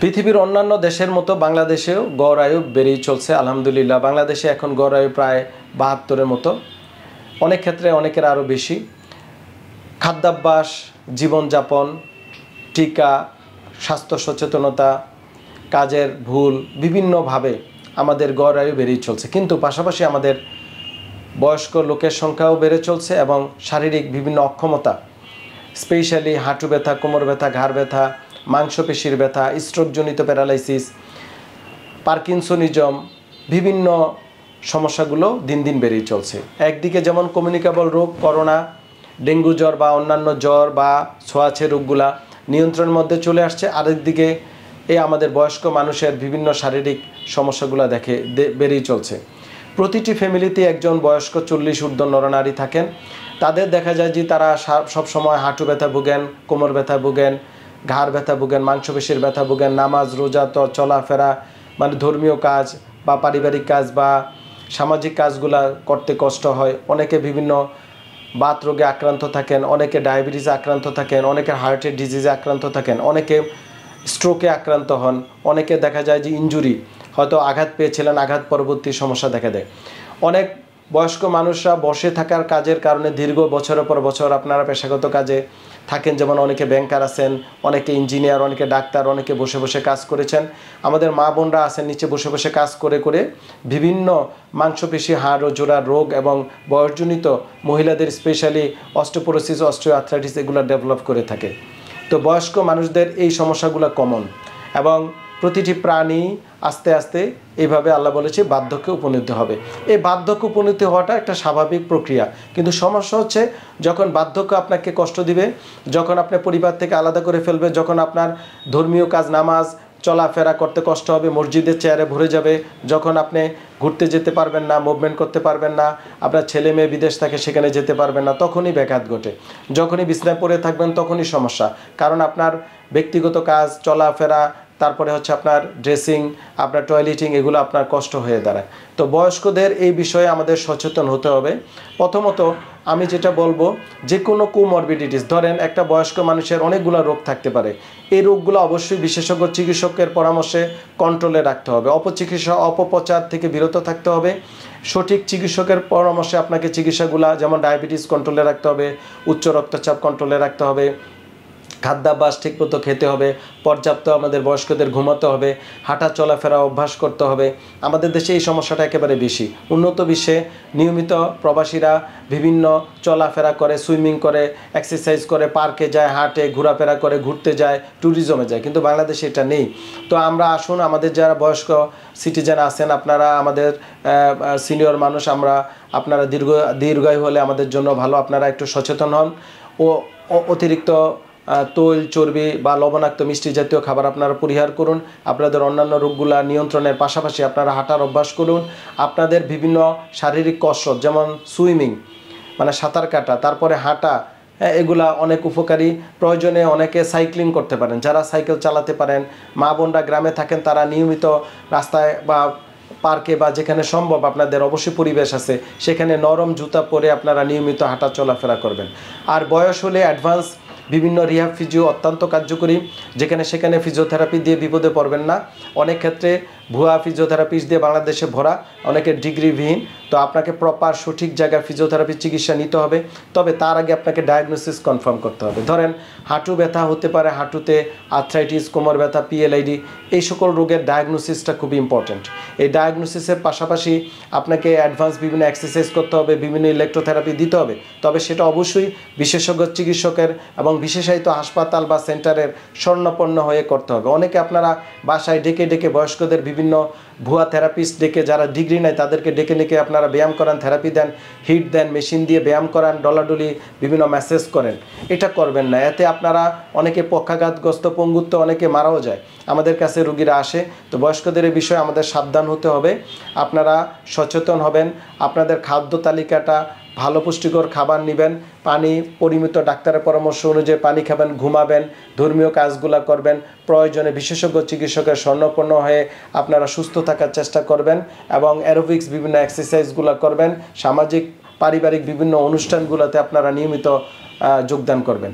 পৃথিবীর অন্যান্য দেশের মতো বাংলাদেশেও গড় আয়ু বেড়েই চলছে আলহামদুলিল্লাহ। বাংলাদেশে এখন গড় আয়ু প্রায় ৭২-এর মতো, অনেক ক্ষেত্রে অনেকের আরও বেশি। খাদ্যাভ্যাস, জীবনযাপন, টিকা, স্বাস্থ্য সচেতনতা, কাজের ভুল, বিভিন্নভাবে আমাদের গড় আয়ু বেড়েই চলছে। কিন্তু পাশাপাশি আমাদের বয়স্ক লোকের সংখ্যাও বেড়ে চলছে এবং শারীরিক বিভিন্ন অক্ষমতা, স্পেশালি হাঁটু ব্যথা, কোমর ব্যথা, ঘাড় ব্যথা, মাংসপেশির ব্যথা, স্ট্রোকজনিত প্যারালাইসিস, পার্কিনসনিজম, বিভিন্ন সমস্যাগুলো দিন দিন বেড়েই চলছে। একদিকে যেমন কমিউনিকেবল রোগ, করোনা, ডেঙ্গু জ্বর বা অন্যান্য জ্বর বা ছোঁয়াচে রোগগুলা নিয়ন্ত্রণের মধ্যে চলে আসছে, আরেকদিকে আমাদের বয়স্ক মানুষের বিভিন্ন শারীরিক সমস্যাগুলো বেড়েই চলছে। প্রতিটি ফ্যামিলিতে একজন বয়স্ক 40 ঊর্ধ্ব নরনারী থাকেন। তাদের দেখা যায় যে তারা সবসময় হাঁটু ব্যথা ভোগেন, কোমর ব্যথা ভোগেন, ঘাড় ব্যথা ভোগেন, মাংসপেশির ব্যথা ভোগেন, নামাজ রোজা চলাফেরা মানে ধর্মীয় কাজ বা পারিবারিক কাজ বা সামাজিক কাজগুলা করতে কষ্ট হয়। অনেকে বিভিন্ন বাত রোগে আক্রান্ত থাকেন, অনেকে ডায়াবেটিসে আক্রান্ত থাকেন, অনেকে হার্টের ডিজিজে আক্রান্ত থাকেন, অনেকে স্ট্রোকে আক্রান্ত হন, অনেকে দেখা যায় যে ইনজুরি, হয়তো আঘাত পেয়েছিলেন, আঘাত পরবর্তী সমস্যা দেখা দেয়। অনেক বয়স্ক মানুষরা বসে থাকার কাজের কারণে দীর্ঘ বছরের পর বছর আপনারা পেশাগত কাজে থাকেন, যেমন অনেকে ব্যাংকার আছেন, অনেকে ইঞ্জিনিয়ার, অনেকে ডাক্তার, অনেকে বসে বসে কাজ করেছেন। আমাদের মা বোনরা আছেন নিচে বসে বসে কাজ করে করে বিভিন্ন মাংসপেশি, হাড় ও জোড়ার রোগ এবং বয়সজনিত মহিলাদের স্পেশালি অস্টিওপোরোসিস, অস্টিওআর্থ্রাইটিস এগুলো ডেভেলপ করে থাকে। তো বয়স্ক মানুষদের এই সমস্যাগুলো কমন এবং প্রতিটি প্রাণী আস্তে আস্তে এইভাবে আল্লাহ বলেছে বার্ধক্যে উপনীত হবে। এই বার্ধক্য উপনীত হওয়াটা একটা স্বাভাবিক প্রক্রিয়া, কিন্তু সমস্যা হচ্ছে যখন বার্ধক্য আপনাকে কষ্ট দিবে, যখন আপনি পরিবার থেকে আলাদা করে ফেলবে, যখন আপনার ধর্মীয় কাজ, নামাজ, চলাফেরা করতে কষ্ট হবে, মসজিদের চেয়ারে ভরে যাবে, যখন আপনি ঘুরতে যেতে পারবেন না, মুভমেন্ট করতে পারবেন না, আপনার ছেলে মেয়ে বিদেশ থাকে সেখানে যেতে পারবেন না, তখনই ব্যাঘাত ঘটে। যখনই বিছনায় পড়ে থাকবেন তখনই সমস্যা, কারণ আপনার ব্যক্তিগত কাজ, চলাফেরা, তারপরে হচ্ছে আপনার ড্রেসিং, আপনার টয়লেটিং, এগুলো আপনার কষ্ট হয়ে দাঁড়ায়। তো বয়স্কদের এই বিষয়ে আমাদের সচেতন হতে হবে। প্রথমত আমি যেটা বলবো, যে কোনো কোমরবিডিটিস, ধরেন একটা বয়স্ক মানুষের অনেকগুলো রোগ থাকতে পারে, এই রোগগুলো অবশ্যই বিশেষজ্ঞ চিকিৎসকের পরামর্শে কন্ট্রোলে রাখতে হবে। অপচিকিৎসা, অপপ্রচার থেকে বিরত থাকতে হবে। সঠিক চিকিৎসকের পরামর্শে আপনাকে চিকিৎসাগুলো, যেমন ডায়াবেটিস কন্ট্রোলে রাখতে হবে, উচ্চ রক্তচাপ কন্ট্রোলে রাখতে হবে, খাদ্যাভ্যাস ঠিকমতো খেতে হবে, পর্যাপ্ত আমাদের বয়স্কদের ঘুমাতে হবে, হাঁটা চলাফেরা অভ্যাস করতে হবে। আমাদের দেশে এই সমস্যাটা একেবারে বেশি। উন্নত বিশ্বে নিয়মিত প্রবাসীরা বিভিন্ন চলাফেরা করে, সুইমিং করে, এক্সারসাইজ করে, পার্কে যায়, হাঁটে, ঘোরাফেরা করে, ঘুরতে যায়, ট্যুরিজমে যায়, কিন্তু বাংলাদেশে এটা নেই। তো আমরা আসুন, আমাদের যারা বয়স্ক সিটিজেন আছেন, আপনারা আমাদের সিনিয়র মানুষ, আপনারা দীর্ঘায়ু হলে আমাদের জন্য ভালো, আপনারা একটু সচেতন হন ও অতিরিক্ত তৈল, চর্বি বা লবণাক্ত মিষ্টি জাতীয় খাবার আপনারা পরিহার করুন। আপনাদের অন্যান্য রোগগুলা নিয়ন্ত্রণের পাশাপাশি আপনারা হাঁটার অভ্যাস করুন। আপনাদের বিভিন্ন শারীরিক কসরত, যেমন সুইমিং মানে সাঁতার কাটা, তারপরে হাঁটা, এগুলা অনেক উপকারী। প্রয়োজনে অনেকে সাইক্লিং করতে পারেন, যারা সাইকেল চালাতে পারেন। মা বোনরা গ্রামে থাকেন, তারা নিয়মিত রাস্তায় বা পার্কে বা যেখানে সম্ভব আপনাদের অবশ্যই পরিবেশ আছে, সেখানে নরম জুতা পরে আপনারা নিয়মিত হাঁটা চলাফেরা করবেন। আর বয়স হলে অ্যাডভান্স বিভিন্ন রিহ্যাব ফিজিও অত্যন্ত কার্যকরী, যেখানে সেখানে ফিজিওথেরাপি দিয়ে বিপদে পড়বেন না। অনেক ক্ষেত্রে ভুয়া ফিজিওথেরাপিস্ট দিয়ে বাংলাদেশে ভরা, অনেকের ডিগ্রিবিহীন। তো আপনাকে প্রপার সঠিক জায়গায় ফিজিওথেরাপি চিকিৎসা নিতে হবে, তবে তার আগে আপনাকে ডায়াগনোসিস কনফার্ম করতে হবে। ধরেন হাঁটু ব্যথা হতে পারে, হাঁটুতে আর্থ্রাইটিস, কোমর ব্যথা, পিএলআইডি, এই সকল রোগের ডায়াগনোসিসটা খুব ইম্পর্ট্যান্ট। এই ডায়াগনোসিসের পাশাপাশি আপনাকে অ্যাডভান্স বিভিন্ন এক্সারসাইজ করতে হবে, বিভিন্ন ইলেকট্রোথেরাপি দিতে হবে, তবে সেটা অবশ্যই বিশেষজ্ঞ চিকিৎসকের এবং বিশেষায়িত হাসপাতাল বা সেন্টারের স্বর্ণপন্ন হয়ে করতে হবে। অনেকে আপনারা বাসায় ডেকে ডেকে বয়স্কদের বিভিন্ন ভুয়া থেরাপিস্ট ডেকে, যারা ডিগ্রি নেয় তাদেরকে ডেকে ডেকে আপনারা ব্যায়াম করান, থেরাপি দেন, হিট দেন, মেশিন দিয়ে ব্যায়াম করান, ডলাডলি বিভিন্ন ম্যাসেজ করেন। এটা করবেন না, এতে আপনারা অনেকে পক্ষাঘাতগ্রস্ত, পঙ্গুত্ব, অনেকে মারাও যায়। আমাদের কাছে রোগীরা আসে। তো বয়স্কদের এই বিষয়ে আমাদের সাবধান হতে হবে। আপনারা সচেতন হবেন, আপনাদের খাদ্য তালিকাটা ভালো, পুষ্টিকর খাবার নেবেন, পানি পরিমিত ডাক্তারের পরামর্শ অনুযায়ী পানি খাবেন, ঘুমাবেন, ধর্মীয় কাজগুলো করবেন, প্রয়োজনে বিশেষজ্ঞ চিকিৎসকের স্বর্ণপন্ন হয়ে আপনারা সুস্থ থাকার চেষ্টা করবেন এবং অ্যারোবিক্স বিভিন্ন এক্সারসাইজগুলো করবেন। সামাজিক পারিবারিক বিভিন্ন অনুষ্ঠানগুলোতে আপনারা নিয়মিত যোগদান করবেন।